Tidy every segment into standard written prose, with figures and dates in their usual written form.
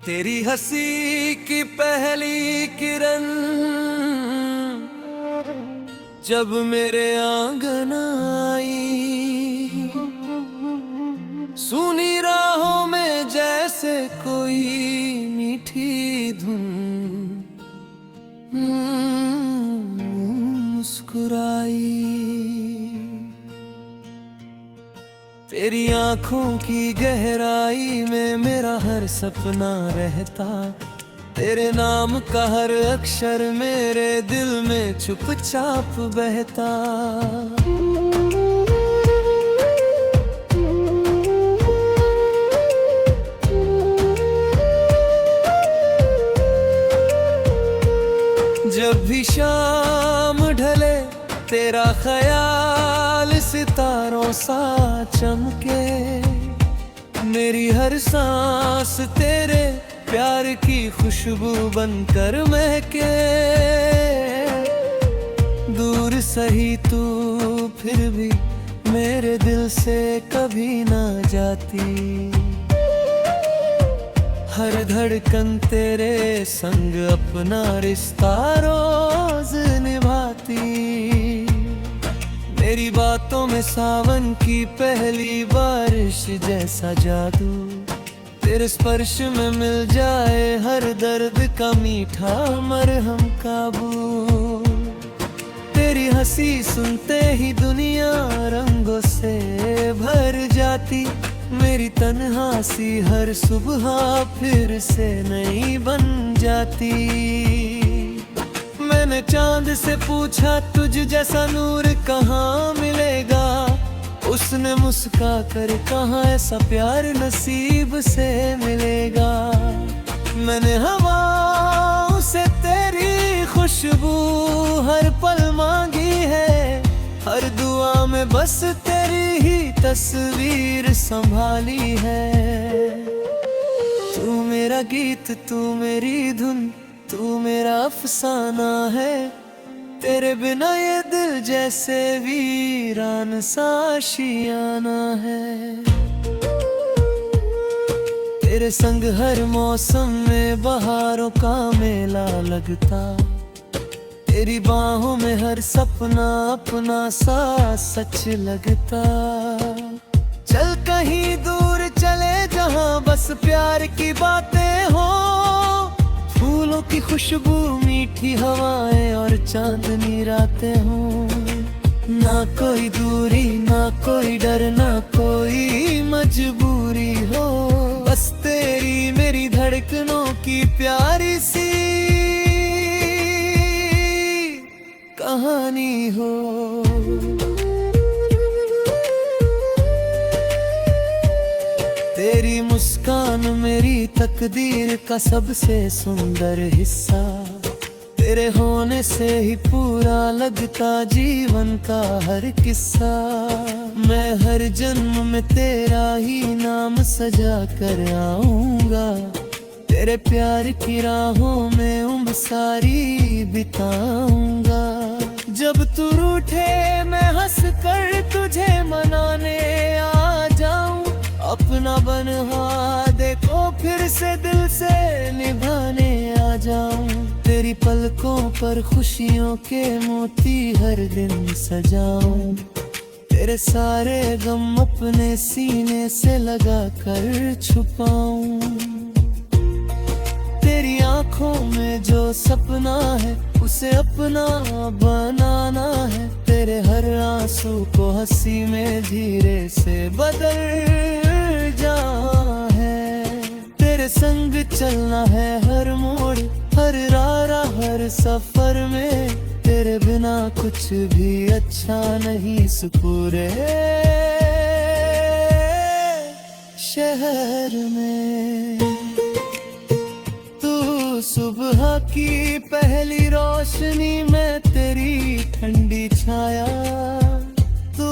तेरी हंसी की पहली किरण जब मेरे आंगन आई, सुनी राहों में जैसे कोई मीठी धुन मुस्कुराई। तेरी आंखों की गहराई में मेरा हर सपना रहता, तेरे नाम का हर अक्षर मेरे दिल में चुपचाप बहता। जब भी शाम ढले तेरा ख्याल सितारों सा चमके, मेरी हर सांस तेरे प्यार की खुशबू बनकर महके। दूर सही तू फिर भी मेरे दिल से कभी ना जाती, हर धड़कन तेरे संग अपना रिश्ता रोज निभाती। मेरी बातों में सावन की पहली बारिश जैसा जादू, तेरे स्पर्श में मिल जाए हर दर्द का मीठा मरहम काबू। तेरी हंसी सुनते ही दुनिया रंगों से भर जाती, मेरी तन्हा सी हर सुबह फिर से नई बन जाती। मैंने चांद से पूछा तुझ जैसा नूर कहाँ मिलेगा, उसने मुस्का कर कहा ऐसा प्यार नसीब से मिलेगा। मैंने हवाओं से तेरी खुशबू हर पल मांगी है, हर दुआ में बस तेरी ही तस्वीर संभाली है। तू मेरा गीत, तू मेरी धुन, तू मेरा अफसाना है, तेरे बिना ये दिल जैसे वीरान सा आशियाना है। तेरे संग हर मौसम में बहारों का मेला लगता, तेरी बाहों में हर सपना अपना सा सच लगता। चल कहीं दूर चले जहां बस प्यार की बातें हो, फूलों की खुशबू मीठी हवाएं और चांदनी रातें हो। ना कोई दूरी ना कोई डर ना कोई मजबूरी हो, बस तेरी मेरी धड़कनों की प्यारी सी कहानी हो। तेरी मुस्कान मेरी तकदीर का सबसे सुंदर हिस्सा, तेरे होने से ही पूरा लगता जीवन का हर किस्सा। मैं हर जन्म में तेरा ही नाम सजा कर आऊंगा, तेरे प्यार की राहों में उम्र सारी बिताऊंगा। जब तू रूठे मैं हंस कर तुझे मनाने आ जाऊं, अपना बनवा देखो फिर से दिल से निभाने आ जाऊं। तेरी पलकों पर खुशियों के मोती हर दिन सजाऊं, तेरे सारे गम अपने सीने से लगा कर छुपाऊं। तेरी आंखों में जो सपना है उसे अपना बनाना है, तेरे हर आंसू को हंसी में धीरे से बदल जाना है। तेरे संग चलना है हर मोड़ हर राह हर सफर में, तेरे बिना कुछ भी अच्छा नहीं इस पूरे शहर में। सुबह की पहली रोशनी में तेरी ठंडी छाया, तू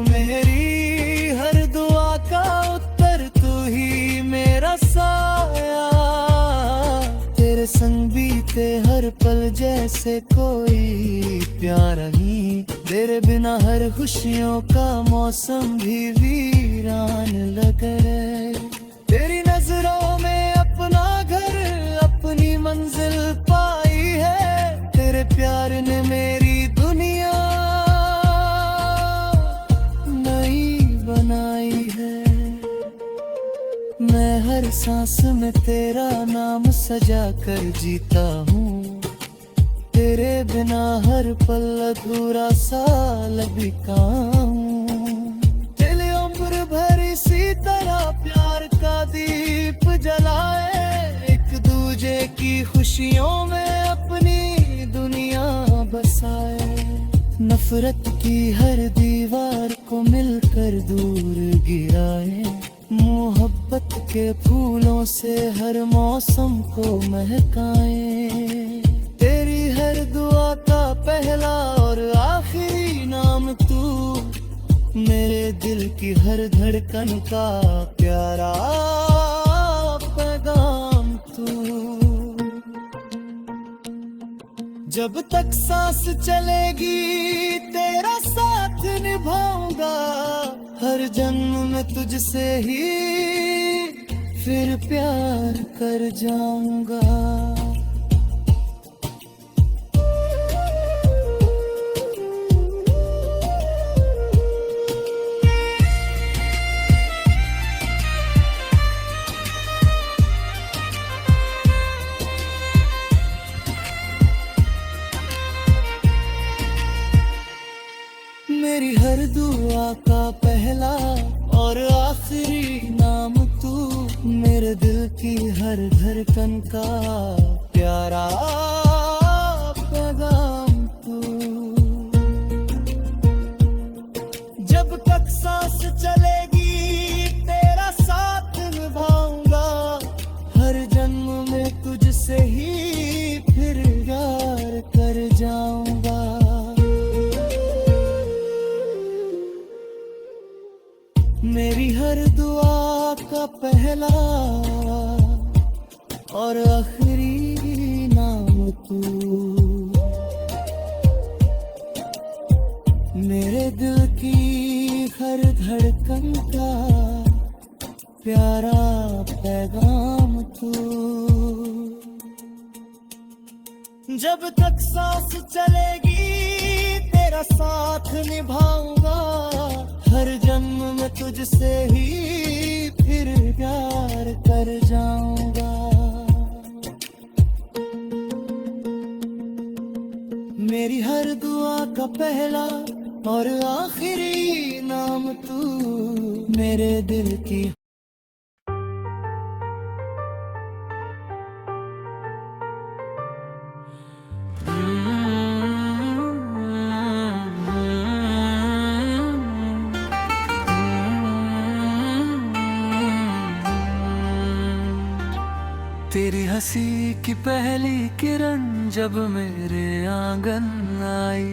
मेरी हर दुआ का उत्तर, तू ही मेरा साया। तेरे संग बीते हर पल जैसे कोई प्यार नहीं, तेरे बिना हर खुशियों का मौसम भी वीरान लगे। तेरी नजरों में अपना घर मैं हर सांस में तेरा नाम सजा कर जीता हूँ। तेरे बिना हर पल अधूरा सा लगता हूँ। दिल उम्र भर इसी तरह प्यार का दीप जलाए, एक दूजे की खुशियों में अपनी दुनिया बसाए। नफरत की हर दीवार को मिलकर दूर गिराए, मोहब्बत के फूलों से हर मौसम को महकाए। तेरी हर दुआ का पहला और आखिरी नाम तू, मेरे दिल की हर धड़कन का प्यारा पैगाम तू। जब तक सांस चलेगी तेरा साथ निभाऊंगा, हर जन्म में तुझसे ही फिर प्यार कर जाऊंगा। मेरी हर दुआ का पहला और आखिरी नाम तू, मेरे दिल की हर धड़कन का प्यारा पैगाम तू। जब तक सांस चलेगी तेरा साथ निभाऊंगा, हर जन्म में तुझसे ही फिर प्यार कर जाऊंगा। मेरी हर दुआ का पहला और आखिरी नाम तू, मेरे दिल की हर धड़कन का प्यारा पैगाम तू। जब तक सांस चलेगी तेरा साथ निभाऊंगा, हर जन्म में तुझसे ही फिर प्यार कर जाऊंगा। मेरी हर दुआ का पहला और आखिरी नाम तू, मेरे दिल की। तेरी हंसी की पहली किरण जब मेरे आंगन आई,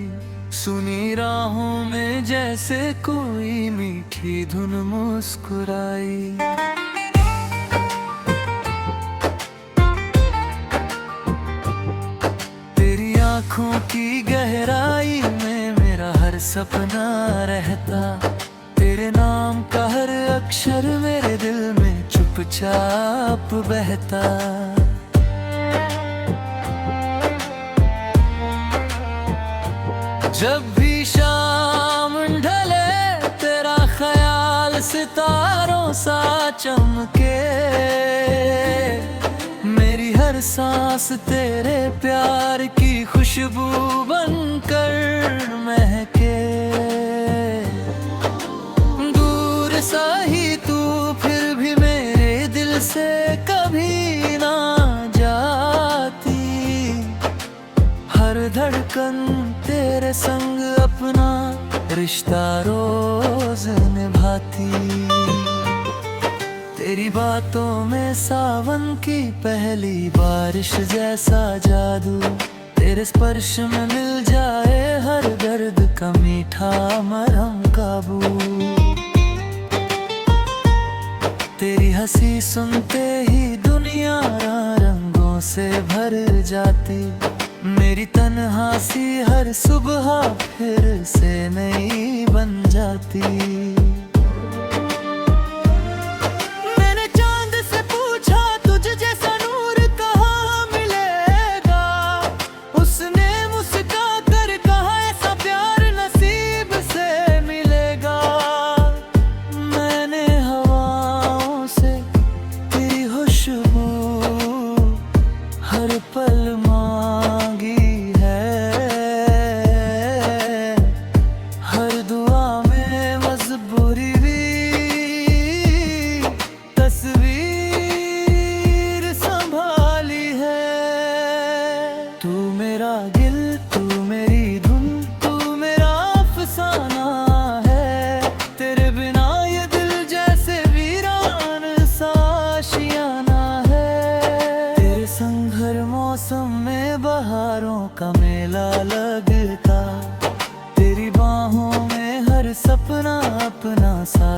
सुनी राहों में जैसे कोई मीठी धुन मुस्कुराई। तेरी आंखों की गहराई में मेरा हर सपना रहता, तेरे नाम का हर अक्षर मेरे दिल में चुपचाप बहता। जब भी शाम ढले तेरा ख्याल सितारों सा चमके, मेरी हर सांस तेरे प्यार की खुशबू बनकर महके। दूर सा ही तू फिर भी मेरे दिल से कभी ना जाती, हर धड़कन तेरे संग अपना रिश्ता रोज निभाती। तेरी बातों में सावन की पहली बारिश जैसा जादू, तेरे स्पर्श में मिल जाए हर दर्द का मीठा मरहम काबू। तेरी हंसी सुनते ही दुनिया रंगों से भर जाती, मेरी तन्हासी हर सुबह फिर से नई बन जाती। मैंने चांद से पूछा तुझ जैसा नूर कहाँ मिलेगा, उसने मुस्का कर कहा ऐसा प्यार नसीब से मिलेगा। मैंने हवाओं से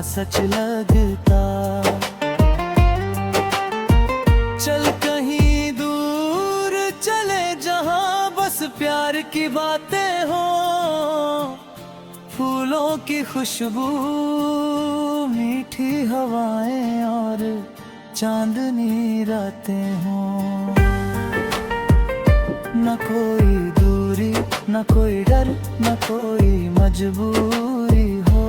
सच लगता। चल कहीं दूर चले जहां बस प्यार की बातें हो, फूलों की खुशबू, मीठी हवाएं और चांदनी रातें हो। न कोई दूरी, न कोई डर, न कोई मजबूरी हो,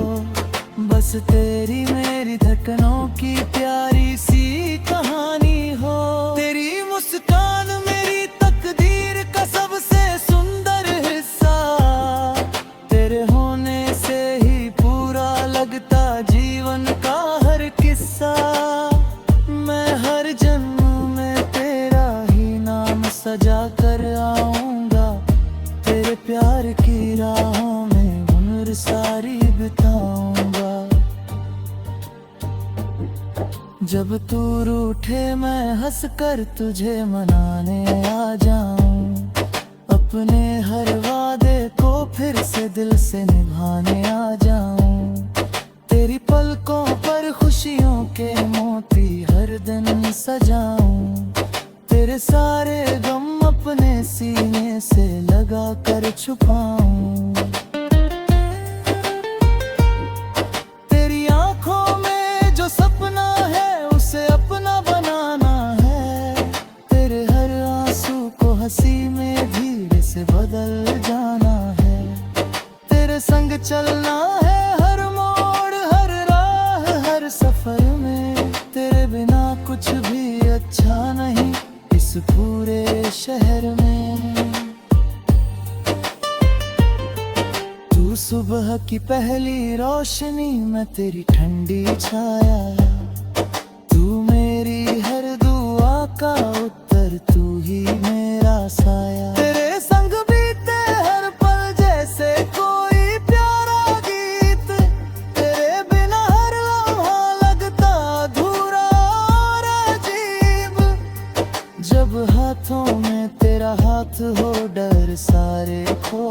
बस तेरी मेरी धड़कनों की प्यारी सी कहानी हो। तेरी मुस्कान मेरी तकदीर का सबसे सुंदर हिस्सा, तेरे होने से ही पूरा लगता जीवन का हर किस्सा। मैं हर जन्म में तेरा ही नाम सजा कर आऊंगा, तेरे प्यार की राहों में उम्र सारी बिताऊंगा। जब तू रूठे मैं हंस कर तुझे मनाने आ जाऊं, अपने हर वादे को फिर से दिल से निभाने आ जाऊं। तेरी पलकों पर खुशियों के मोती हर दिन सजाऊं, तेरे सारे गम अपने सीने से लगा कर छुपाऊं। तेरी आंखों में जो सपना है उसे अपना बनाना है, तेरे हर आंसू को हंसी में धीरे से बदल जाना है। तेरे संग चलना है हर मोड़, हर राह, हर सफर में। तेरे बिना कुछ भी अच्छा नहीं इस पूरे शहर में। तू सुबह की पहली रोशनी, मैं तेरी ठंडी छाया, तू मेरी हर दुआ का उत्तर, तू ही मेरा साया। तेरे संग बीते हर पल जैसे कोई प्यारा गीत, तेरे बिना हर लम्हा लगता अधूरा और अजीब। जब हाथों में तेरा हाथ हो डर सारे खो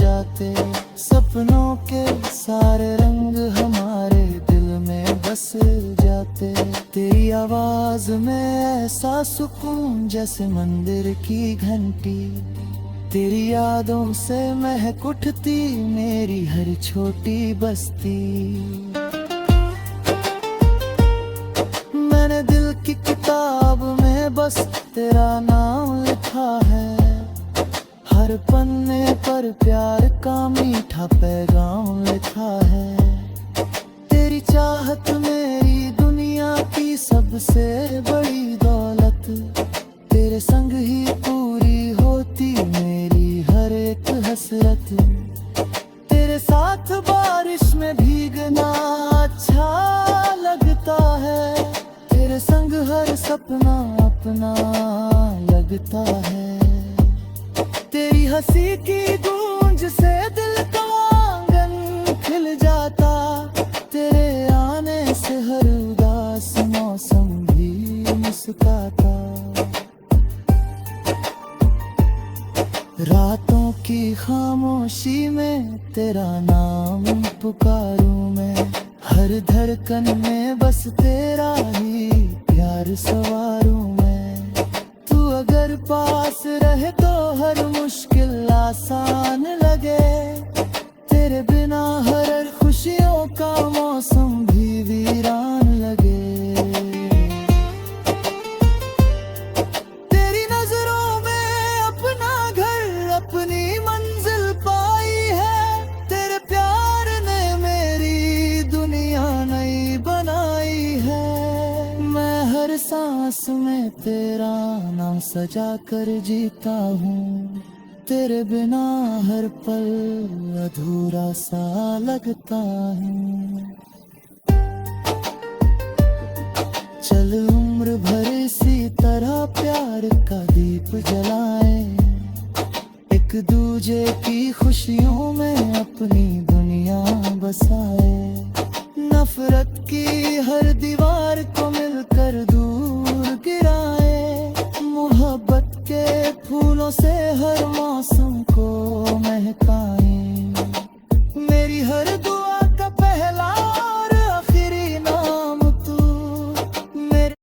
जाते, सपनों के सारे रंग हमारे दिल में बस जाते। तेरी आवाज में ऐसा सुकून जैसे मंदिर की घंटी, तेरी यादों से महक उठती मेरी हर छोटी बस्ती। मैंने दिल की किताब में बस तेरा नाम लिखा है, हर पन्ने पर प्यार का मीठा पैगाम लिखा है। तेरी चाहत मेरी दुनिया की सबसे बड़ी दौलत, तेरे संग ही पूरी होती मेरी हर एक हसरत। तेरे साथ बारिश में भीगना अच्छा लगता है, तेरे संग हर सपना अपना लगता है। तेरी हंसी की गूंज से दिल का आंगन खिल जाता, तेरे आने से हर उदास मौसम भी मुस्कुराता। रातों की खामोशी में तेरा नाम पुकारूं मैं, हर धड़कन में बस तेरा ही प्यार सवारूं मैं। तू अगर पास रहे तो हर मुश्किल आसान लगे, तेरे बिना हर खुशियों का मौसम भी वीरान लगे। तेरी नजरों में अपना घर, अपनी मंजिल पाई है, तेरे प्यार ने मेरी दुनिया नई बनाई है। मैं हर सांस में तेरा नाम सजा कर जीता हूँ, तेरे बिना हर पल अधूरा सा लगता है। चल उम्र भर इसी तरह प्यार का दीप जलाएं, एक दूजे की खुशियों में अपनी दुनिया बसाए। नफरत की हर दीवार को मिलकर दूर गिराए, मोहब्बत के फूलों से हर मौसम